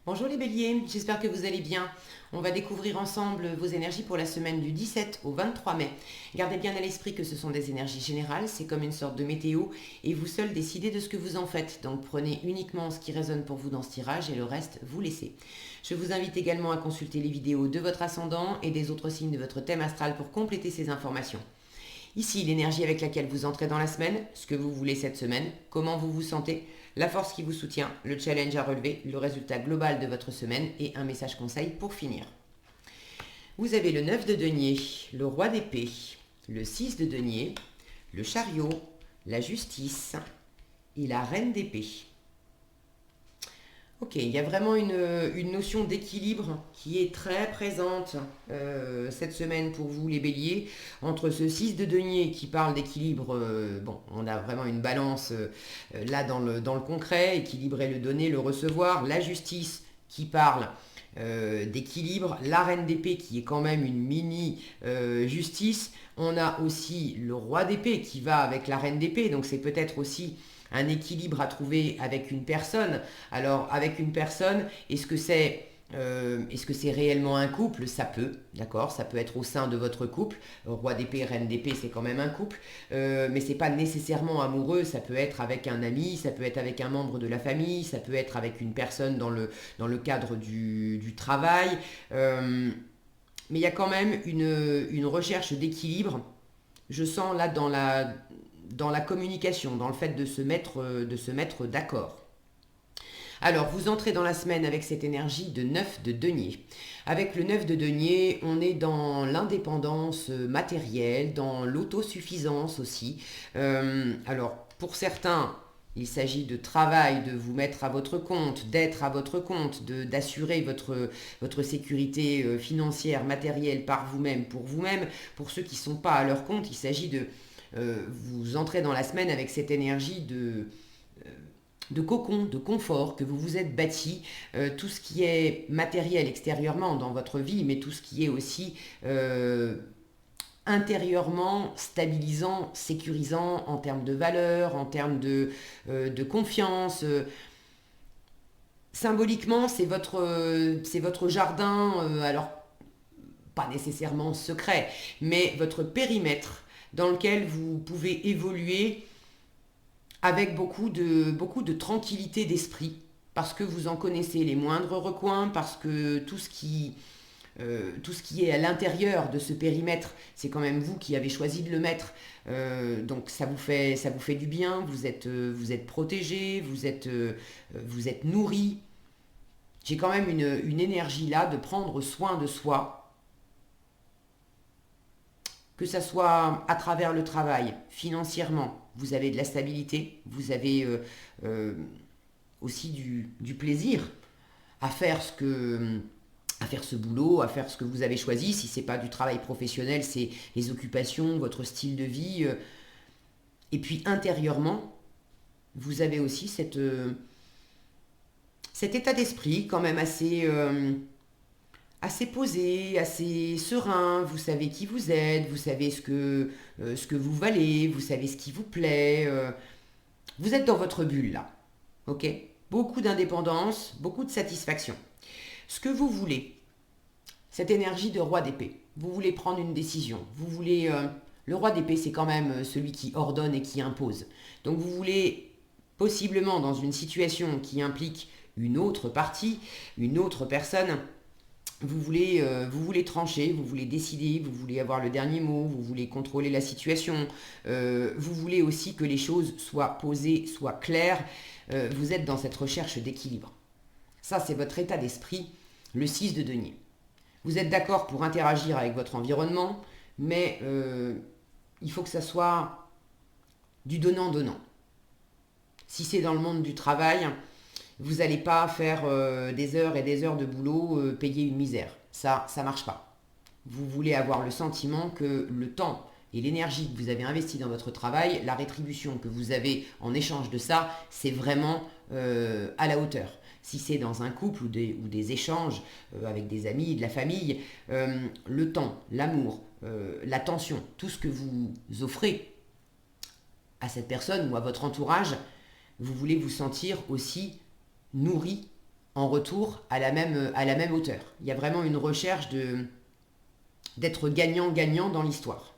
Bonjour les béliers, j'espère que vous allez bien. On va découvrir ensemble vos énergies pour la semaine du 17 au 23 mai. Gardez bien à l'esprit que ce sont des énergies générales, c'est comme une sorte de météo et vous seul décidez de ce que vous en faites. Donc prenez uniquement ce qui résonne pour vous dans ce tirage et le reste vous laissez. Je vous invite également à consulter les vidéos de votre ascendant et des autres signes de votre thème astral pour compléter ces informations. Ici, l'énergie avec laquelle vous entrez dans la semaine, ce que vous voulez cette semaine, comment vous vous sentez, la force qui vous soutient, le challenge à relever, le résultat global de votre semaine et un message conseil pour finir. Vous avez le 9 de denier, le roi d'épée, le 6 de denier, le chariot, la justice et la reine d'épée. Ok, il y a vraiment une notion d'équilibre qui est très présente cette semaine pour vous les béliers. Entre ce 6 de denier qui parle d'équilibre, bon, on a vraiment une balance là dans le concret, équilibrer le donner, le recevoir. La justice qui parle d'équilibre. La reine d'épée qui est quand même une mini justice. On a aussi le roi d'épée qui va avec la reine d'épée, donc c'est peut-être aussi un équilibre à trouver avec une personne. Alors, avec une personne, est-ce que c'est réellement un couple? Ça peut, d'accord? Ça peut être au sein de votre couple. Roi d'épée, reine d'épée, c'est quand même un couple. Mais c'est pas nécessairement amoureux. Ça peut être avec un ami, ça peut être avec un membre de la famille, ça peut être avec une personne dans le cadre du travail. Mais il y a quand même une recherche d'équilibre. Je sens là dans la communication, dans le fait de se mettre d'accord. Alors, vous entrez dans la semaine avec cette énergie de 9 de denier. Avec le 9 de denier, on est dans l'indépendance matérielle, dans l'autosuffisance aussi. Alors, pour certains, il s'agit de travail, de vous mettre à votre compte, d'être à votre compte, d'assurer votre sécurité financière, matérielle par vous-même, pour vous-même. Pour ceux qui ne sont pas à leur compte, il s'agit de vous entrez dans la semaine avec cette énergie de cocon, de confort que vous vous êtes bâti, tout ce qui est matériel extérieurement dans votre vie, mais tout ce qui est aussi intérieurement stabilisant, sécurisant en termes de valeur, en termes de confiance. Symboliquement, c'est votre jardin, alors pas nécessairement secret, mais votre périmètre dans lequel vous pouvez évoluer avec beaucoup de tranquillité d'esprit, parce que vous en connaissez les moindres recoins, parce que tout ce qui est à l'intérieur de ce périmètre, c'est quand même vous qui avez choisi de le mettre. Donc ça vous fait du bien, vous êtes protégé, vous êtes nourri. J'ai quand même une énergie là de prendre soin de soi, que ça soit à travers le travail, financièrement, vous avez de la stabilité, vous avez aussi du plaisir à faire ce boulot, à faire ce que vous avez choisi. Si c'est pas du travail professionnel, c'est les occupations, votre style de vie. Et puis intérieurement, vous avez aussi cet état d'esprit quand même assez posé, assez serein. Vous savez qui vous êtes, vous savez ce que vous valez, vous savez ce qui vous plaît. Vous êtes dans votre bulle là, ok? Beaucoup d'indépendance, beaucoup de satisfaction. Ce que vous voulez, cette énergie de roi d'épée, vous voulez prendre une décision, vous voulez... le roi d'épée, c'est quand même celui qui ordonne et qui impose. Donc vous voulez, possiblement dans une situation qui implique une autre partie, une autre personne, vous voulez trancher, vous voulez décider, vous voulez avoir le dernier mot, vous voulez contrôler la situation, vous voulez aussi que les choses soient posées, soient claires. Vous êtes dans cette recherche d'équilibre. Ça, c'est votre état d'esprit, le 6 de denier. Vous êtes d'accord pour interagir avec votre environnement, mais il faut que ça soit du donnant-donnant. Si c'est dans le monde du travail, vous n'allez pas faire des heures et des heures de boulot, payer une misère. Ça ne marche pas. Vous voulez avoir le sentiment que le temps et l'énergie que vous avez investi dans votre travail, la rétribution que vous avez en échange de ça, c'est vraiment à la hauteur. Si c'est dans un couple ou des échanges avec des amis, de la famille, le temps, l'amour, l'attention, tout ce que vous offrez à cette personne ou à votre entourage, vous voulez vous sentir aussi nourri en retour à la même hauteur. Il y a vraiment une recherche d'être gagnant-gagnant dans l'histoire.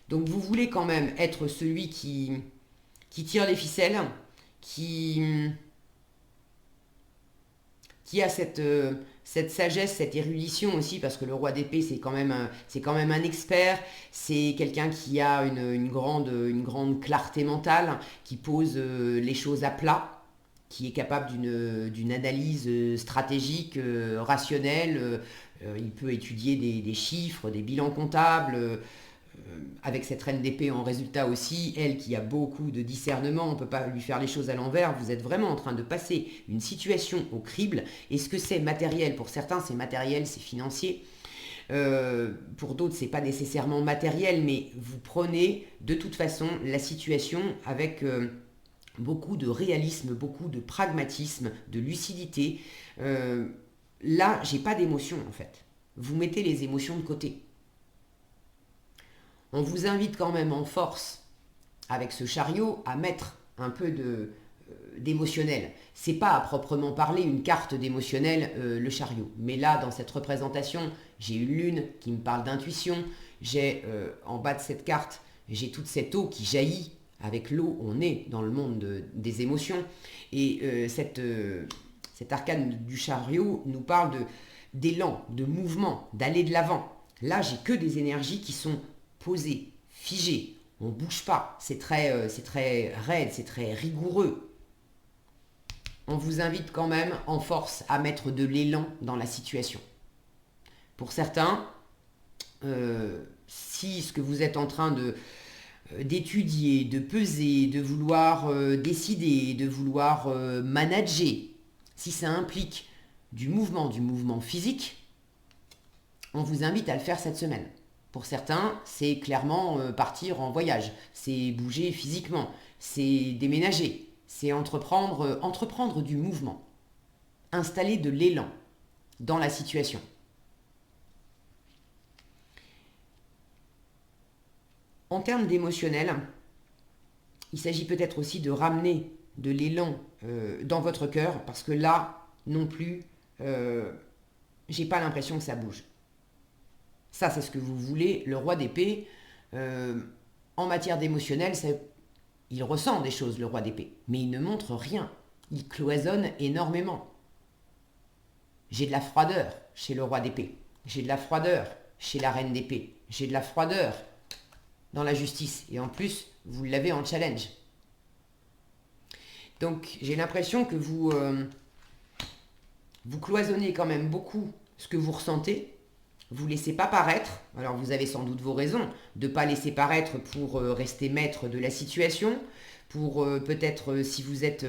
Donc vous voulez quand même être celui qui tire les ficelles, qui, qui a cette sagesse, cette érudition aussi, parce que le roi d'épée, c'est quand même un expert, c'est quelqu'un qui a une grande clarté mentale, qui pose les choses à plat, qui est capable d'une analyse stratégique, rationnelle. Il peut étudier des chiffres, des bilans comptables, avec cette reine d'épée en résultat aussi, elle qui a beaucoup de discernement, on ne peut pas lui faire les choses à l'envers, vous êtes vraiment en train de passer une situation au crible, et ce que c'est matériel, pour certains c'est matériel, c'est financier, pour d'autres c'est pas nécessairement matériel, mais vous prenez de toute façon la situation avec beaucoup de réalisme, beaucoup de pragmatisme, de lucidité. Là, j'ai pas d'émotion en fait. Vous mettez les émotions de côté. On vous invite quand même en force, avec ce chariot, à mettre un peu d'émotionnel. C'est pas à proprement parler une carte d'émotionnel, le chariot. Mais là, dans cette représentation, j'ai une lune qui me parle d'intuition. J'ai en bas de cette carte, j'ai toute cette eau qui jaillit. Avec l'eau, on est dans le monde des émotions. Et cet arcane du chariot nous parle d'élan, de mouvement, d'aller de l'avant. Là, j'ai que des énergies qui sont posé, figé, on ne bouge pas, c'est très raide, c'est très rigoureux. On vous invite quand même en force à mettre de l'élan dans la situation. Pour certains, si ce que vous êtes en train d'étudier, de peser, de vouloir décider, de vouloir manager, si ça implique du mouvement physique, on vous invite à le faire cette semaine. Pour certains, c'est clairement partir en voyage, c'est bouger physiquement, c'est déménager, c'est entreprendre du mouvement, installer de l'élan dans la situation. En termes d'émotionnel, il s'agit peut-être aussi de ramener de l'élan dans votre cœur, parce que là, non plus, j'ai pas l'impression que ça bouge. Ça, c'est ce que vous voulez. Le roi d'épée, en matière d'émotionnel, il ressent des choses, le roi d'épée. Mais il ne montre rien. Il cloisonne énormément. J'ai de la froideur chez le roi d'épée. J'ai de la froideur chez la reine d'épée. J'ai de la froideur dans la justice. Et en plus, vous l'avez en challenge. Donc, j'ai l'impression que vous cloisonnez quand même beaucoup ce que vous ressentez. Vous ne laissez pas paraître, alors vous avez sans doute vos raisons, de ne pas laisser paraître pour rester maître de la situation, pour peut-être si vous êtes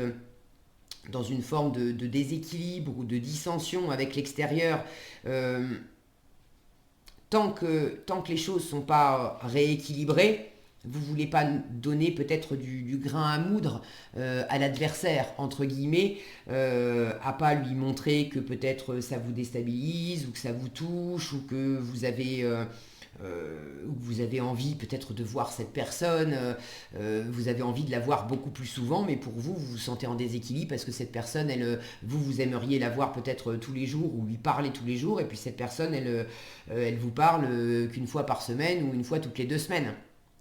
dans une forme de déséquilibre ou de dissension avec l'extérieur, tant que les choses ne sont pas rééquilibrées, vous ne voulez pas donner peut-être du grain à moudre à l'adversaire, entre guillemets, à pas lui montrer que peut-être ça vous déstabilise ou que ça vous touche ou que vous avez envie peut-être de voir cette personne, vous avez envie de la voir beaucoup plus souvent, mais pour vous, vous vous sentez en déséquilibre parce que cette personne, vous aimeriez la voir peut-être tous les jours ou lui parler tous les jours, et puis cette personne, elle vous parle qu'une fois par semaine ou une fois toutes les 2 semaines.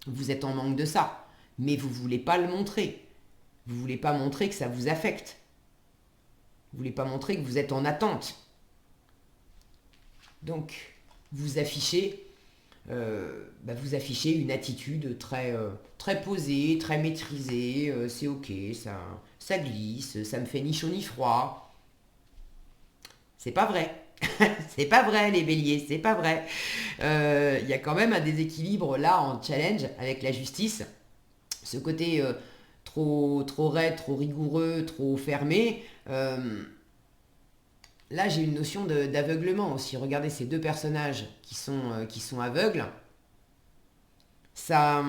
Vous êtes en manque de ça, mais vous ne voulez pas le montrer. Vous ne voulez pas montrer que ça vous affecte. Vous ne voulez pas montrer que vous êtes en attente. Donc, vous affichez une attitude très posée, très maîtrisée. C'est ok, ça glisse, ça me fait ni chaud ni froid. C'est pas vrai. C'est pas vrai les béliers, c'est pas vrai. Il y a quand même un déséquilibre là en challenge avec la justice. Ce côté trop raide, trop rigoureux, trop fermé. Là j'ai une notion d'aveuglement aussi. Regardez ces deux personnages qui sont aveugles. Ça,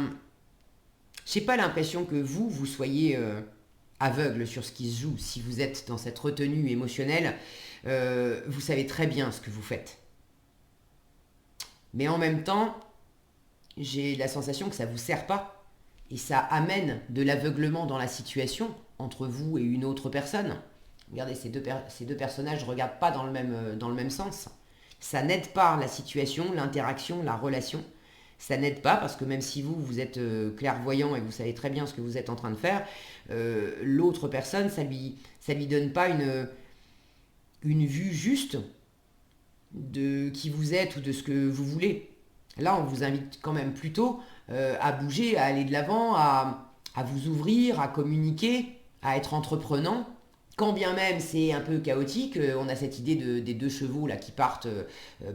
j'ai pas l'impression que vous soyez aveugle sur ce qui se joue. Si vous êtes dans cette retenue émotionnelle, vous savez très bien ce que vous faites. Mais en même temps, j'ai la sensation que ça ne vous sert pas. Et ça amène de l'aveuglement dans la situation entre vous et une autre personne. Regardez, ces deux personnages ne regardent pas dans le même sens. Ça n'aide pas la situation, l'interaction, la relation. Ça n'aide pas parce que même si vous êtes clairvoyant et vous savez très bien ce que vous êtes en train de faire, l'autre personne, ça lui donne pas une vue juste de qui vous êtes ou de ce que vous voulez. Là, on vous invite quand même plutôt à bouger, à aller de l'avant, à vous ouvrir, à communiquer, à être entreprenant. Quand bien même c'est un peu chaotique, on a cette idée des deux chevaux là qui partent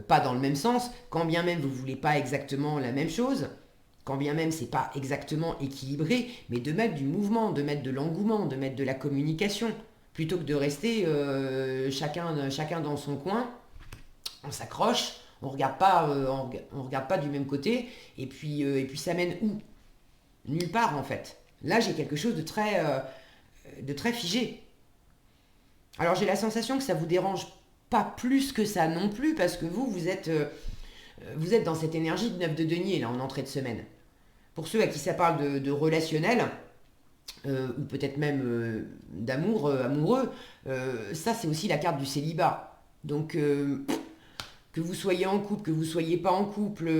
pas dans le même sens. Quand bien même vous voulez pas exactement la même chose, quand bien même c'est pas exactement équilibré, mais de mettre du mouvement, de mettre de l'engouement, de mettre de la communication, plutôt que de rester chacun dans son coin, on s'accroche, on regarde pas du même côté, et puis ça mène où? Nulle part en fait. Là j'ai quelque chose de très figé. Alors j'ai la sensation que ça vous dérange pas plus que ça non plus, parce que vous êtes dans cette énergie de 9 de denier là en entrée de semaine. Pour ceux à qui ça parle de relationnel, ou peut-être même d'amour, amoureux, ça c'est aussi la carte du célibat. Donc que vous soyez en couple, que vous soyez pas en couple,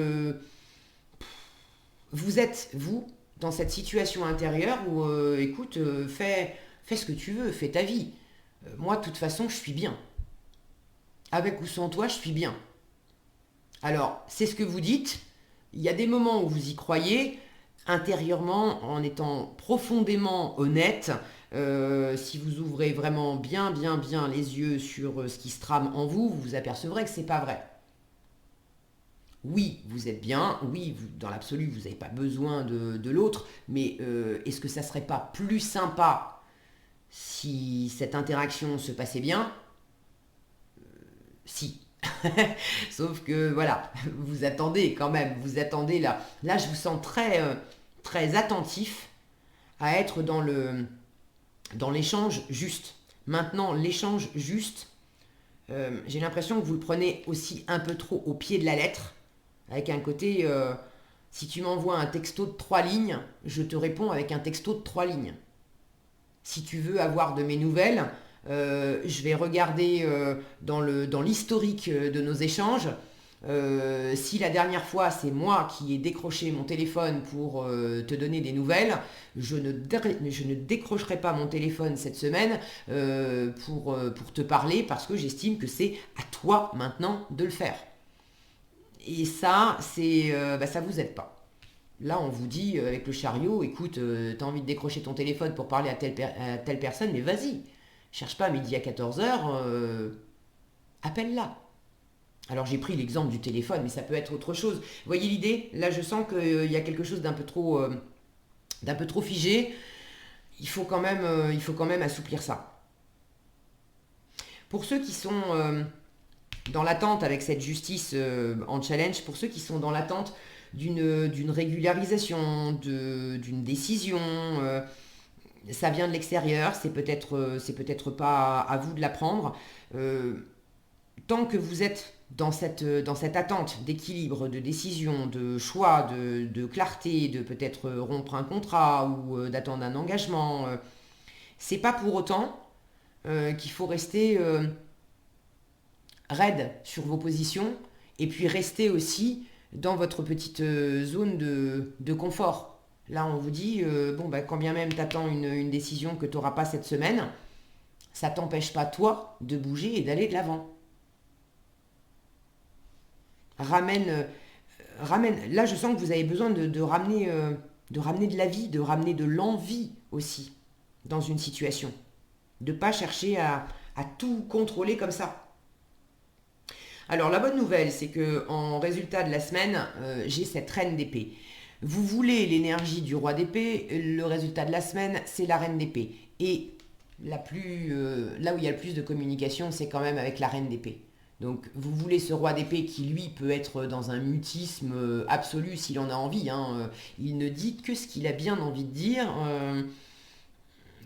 vous êtes, vous, dans cette situation intérieure où, écoute, fais ce que tu veux, fais ta vie. Moi, de toute façon, je suis bien. Avec ou sans toi, je suis bien. Alors, c'est ce que vous dites. Il y a des moments où vous y croyez, intérieurement, en étant profondément honnête. Si vous ouvrez vraiment bien les yeux sur ce qui se trame en vous, vous vous apercevrez que c'est pas vrai. Oui, vous êtes bien, oui, dans l'absolu, vous n'avez pas besoin de l'autre, mais est-ce que ça serait pas plus sympa si cette interaction se passait bien? Si. Sauf que voilà, vous attendez quand même, vous attendez là. Là, je vous sens très attentif à être dans l'échange juste. Maintenant, l'échange juste, j'ai l'impression que vous le prenez aussi un peu trop au pied de la lettre, avec un côté, si tu m'envoies un texto de 3 lignes, je te réponds avec un texto de 3 lignes. Si tu veux avoir de mes nouvelles, je vais regarder dans l'historique de nos échanges. Si la dernière fois c'est moi qui ai décroché mon téléphone pour te donner des nouvelles, je ne décrocherai pas mon téléphone cette semaine pour te parler parce que j'estime que c'est à toi maintenant de le faire. Et ça, ça vous aide pas. Là, on vous dit avec le chariot, écoute, t'as envie de décrocher ton téléphone pour parler à telle personne, mais vas-y. Cherche pas à midi à 14h, appelle-la. Alors j'ai pris l'exemple du téléphone, mais ça peut être autre chose. Vous voyez l'idée? Là, je sens qu'il y a quelque chose d'un peu trop figé. Il faut quand même assouplir ça. Pour ceux qui sont dans l'attente avec cette justice en challenge, pour ceux qui sont dans l'attente d'une régularisation, d'une décision, ça vient de l'extérieur, c'est peut-être pas à vous de la prendre. Tant que vous êtes dans cette attente d'équilibre, de décision, de choix, de clarté, de peut-être rompre un contrat ou d'attendre un engagement, c'est pas pour autant qu'il faut rester raide sur vos positions et puis rester aussi dans votre petite zone de confort. Là, on vous dit, quand bien même tu attends une décision que tu n'auras pas cette semaine, ça t'empêche pas, toi, de bouger et d'aller de l'avant. Ramène. Là, je sens que vous avez besoin de ramener de la vie, de ramener de l'envie aussi dans une situation. De ne pas chercher à tout contrôler comme ça. Alors la bonne nouvelle, c'est que en résultat de la semaine, j'ai cette reine d'épée. Vous voulez l'énergie du roi d'épée, le résultat de la semaine, c'est la reine d'épée. Et là où il y a le plus de communication, c'est quand même avec la reine d'épée. Donc vous voulez ce roi d'épée qui, lui, peut être dans un mutisme absolu s'il en a envie. Il ne dit que ce qu'il a bien envie de dire.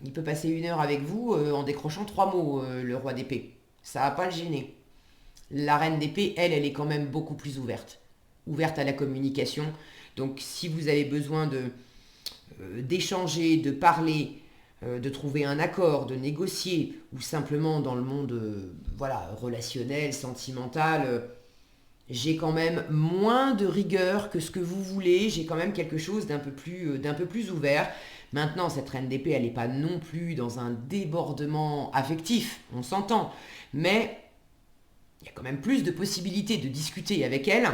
Il peut passer 1 heure avec vous en décrochant 3 mots, le roi d'épée. Ça va pas le gêner. La reine d'épée, elle est quand même beaucoup plus ouverte. Ouverte à la communication. Donc si vous avez besoin d'échanger, de parler, de trouver un accord, de négocier, ou simplement dans le monde voilà, relationnel, sentimental, j'ai quand même moins de rigueur que ce que vous voulez, j'ai quand même quelque chose d'un peu plus ouvert. Maintenant, cette reine d'épée, elle n'est pas non plus dans un débordement affectif, on s'entend, mais il y a quand même plus de possibilités de discuter avec elle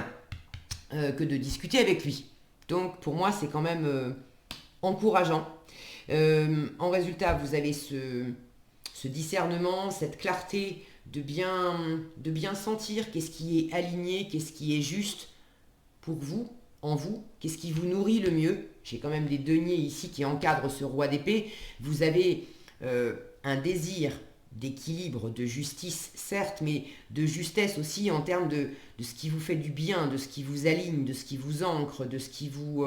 que de discuter avec lui. Donc pour moi, c'est quand même encourageant. En résultat, vous avez ce discernement, cette clarté de bien sentir qu'est-ce qui est aligné, qu'est-ce qui est juste pour vous, en vous, qu'est-ce qui vous nourrit le mieux. J'ai quand même des deniers ici qui encadrent ce roi d'épée. Vous avez un désir d'équilibre, de justice, certes, mais de justesse aussi en termes de ce qui vous fait du bien, de ce qui vous aligne, de ce qui vous ancre, de ce qui vous...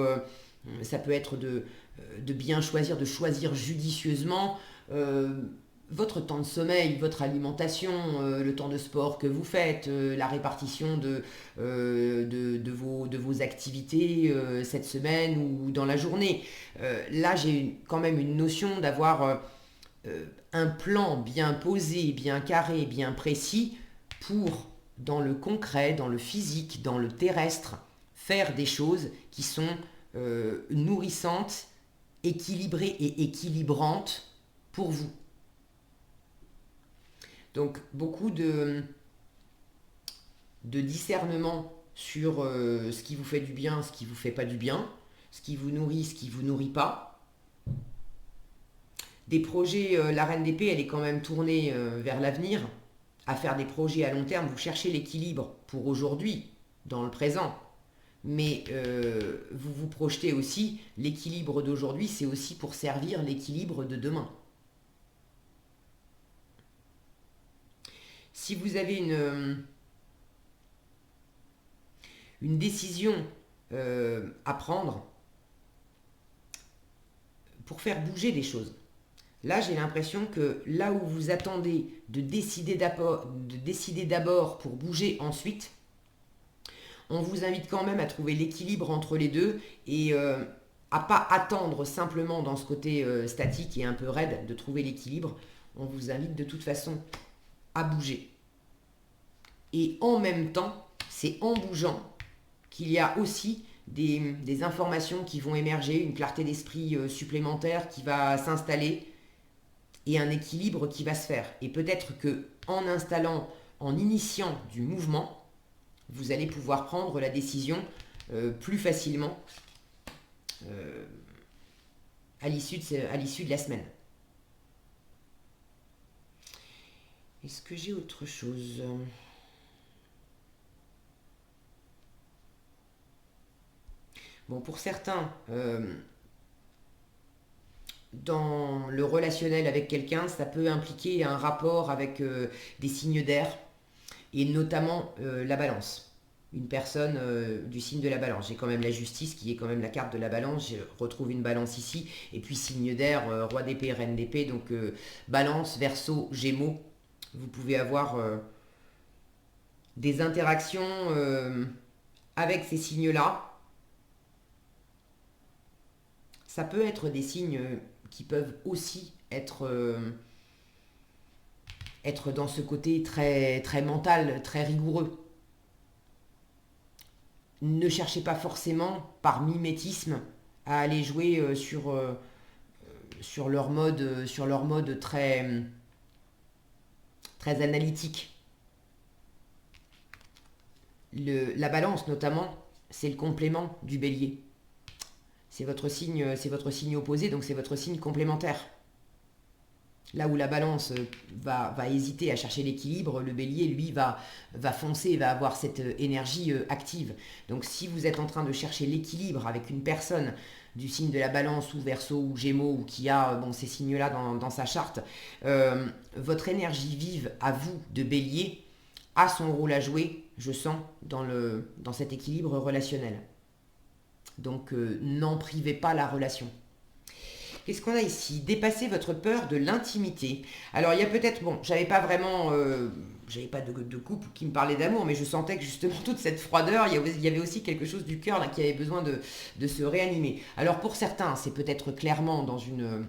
ça peut être de bien choisir, de choisir judicieusement votre temps de sommeil, votre alimentation, le temps de sport que vous faites, la répartition de vos activités cette semaine ou dans la journée. Là, j'ai quand même une notion d'avoir un plan bien posé, bien carré, bien précis pour, dans le concret, dans le physique, dans le terrestre, faire des choses qui sont nourrissantes, équilibrées et équilibrantes pour vous. Donc beaucoup de discernement sur ce qui vous fait du bien, ce qui vous fait pas du bien, ce qui vous nourrit, ce qui vous nourrit pas. Des projets, la reine d'épée, elle est quand même tournée vers l'avenir, à faire des projets à long terme. Vous cherchez l'équilibre pour aujourd'hui, dans le présent. Mais vous vous projetez aussi, l'équilibre d'aujourd'hui, c'est aussi pour servir l'équilibre de demain. Si vous avez une décision à prendre pour faire bouger les choses, là j'ai l'impression que là où vous attendez de décider d'abord pour bouger ensuite, on vous invite quand même à trouver l'équilibre entre les deux et à pas attendre simplement dans ce côté statique et un peu raide de trouver l'équilibre. On vous invite de toute façon à bouger. Et en même temps, c'est en bougeant qu'il y a aussi des informations qui vont émerger, une clarté d'esprit supplémentaire qui va s'installer et un équilibre qui va se faire. Et peut-être que en initiant du mouvement, vous allez pouvoir prendre la décision plus facilement à l'issue de la semaine. Est-ce que j'ai autre chose ? Bon, pour certains, dans le relationnel avec quelqu'un, ça peut impliquer un rapport avec des signes d'air, et notamment la balance. Une personne du signe de la balance. J'ai quand même la justice qui est quand même la carte de la balance. Je retrouve une balance ici. Et puis signe d'air, roi d'épée, reine d'épée. Donc balance, verseau, gémeaux. Vous pouvez avoir des interactions avec ces signes-là. Ça peut être des signes qui peuvent aussi être dans ce côté très, très mental, très rigoureux. Ne cherchez pas forcément, par mimétisme, à aller jouer sur leur mode très, très analytique. La balance, notamment, c'est le complément du bélier. C'est votre signe opposé, donc c'est votre signe complémentaire. Là où la balance va hésiter à chercher l'équilibre, le bélier, lui, va foncer, va avoir cette énergie active. Donc si vous êtes en train de chercher l'équilibre avec une personne du signe de la balance ou verseau ou gémeaux ou qui a ces signes-là dans sa charte, votre énergie vive à vous de bélier a son rôle à jouer, je sens, dans cet équilibre relationnel. Donc n'en privez pas la relation. Qu'est-ce qu'on a ici ? Dépasser votre peur de l'intimité. Alors il y a peut-être, j'avais pas de couple qui me parlait d'amour, mais je sentais que justement toute cette froideur, il y avait aussi quelque chose du cœur là, qui avait besoin de se réanimer. Alors pour certains, c'est peut-être clairement dans une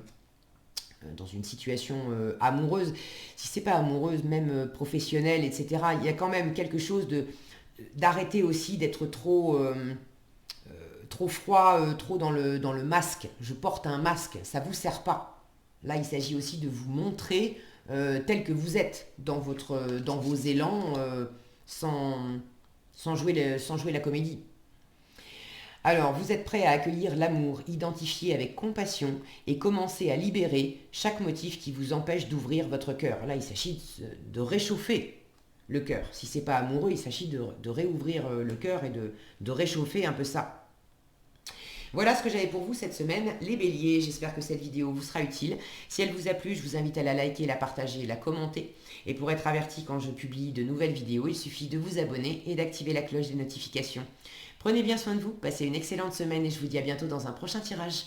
dans une situation amoureuse, si c'est pas amoureuse, même professionnelle, etc., il y a quand même quelque chose d'arrêter aussi d'être trop froid, trop dans le masque. Je porte un masque, ça vous sert pas. Là, il s'agit aussi de vous montrer tel que vous êtes dans vos élans, sans jouer la comédie. Alors, vous êtes prêt à accueillir l'amour, identifier avec compassion et commencer à libérer chaque motif qui vous empêche d'ouvrir votre cœur. Là, il s'agit de réchauffer le cœur. Si c'est pas amoureux, il s'agit de réouvrir le cœur et de réchauffer un peu ça. Voilà ce que j'avais pour vous cette semaine, les béliers. J'espère que cette vidéo vous sera utile. Si elle vous a plu, je vous invite à la liker, la partager, la commenter. Et pour être averti quand je publie de nouvelles vidéos, il suffit de vous abonner et d'activer la cloche des notifications. Prenez bien soin de vous, passez une excellente semaine et je vous dis à bientôt dans un prochain tirage.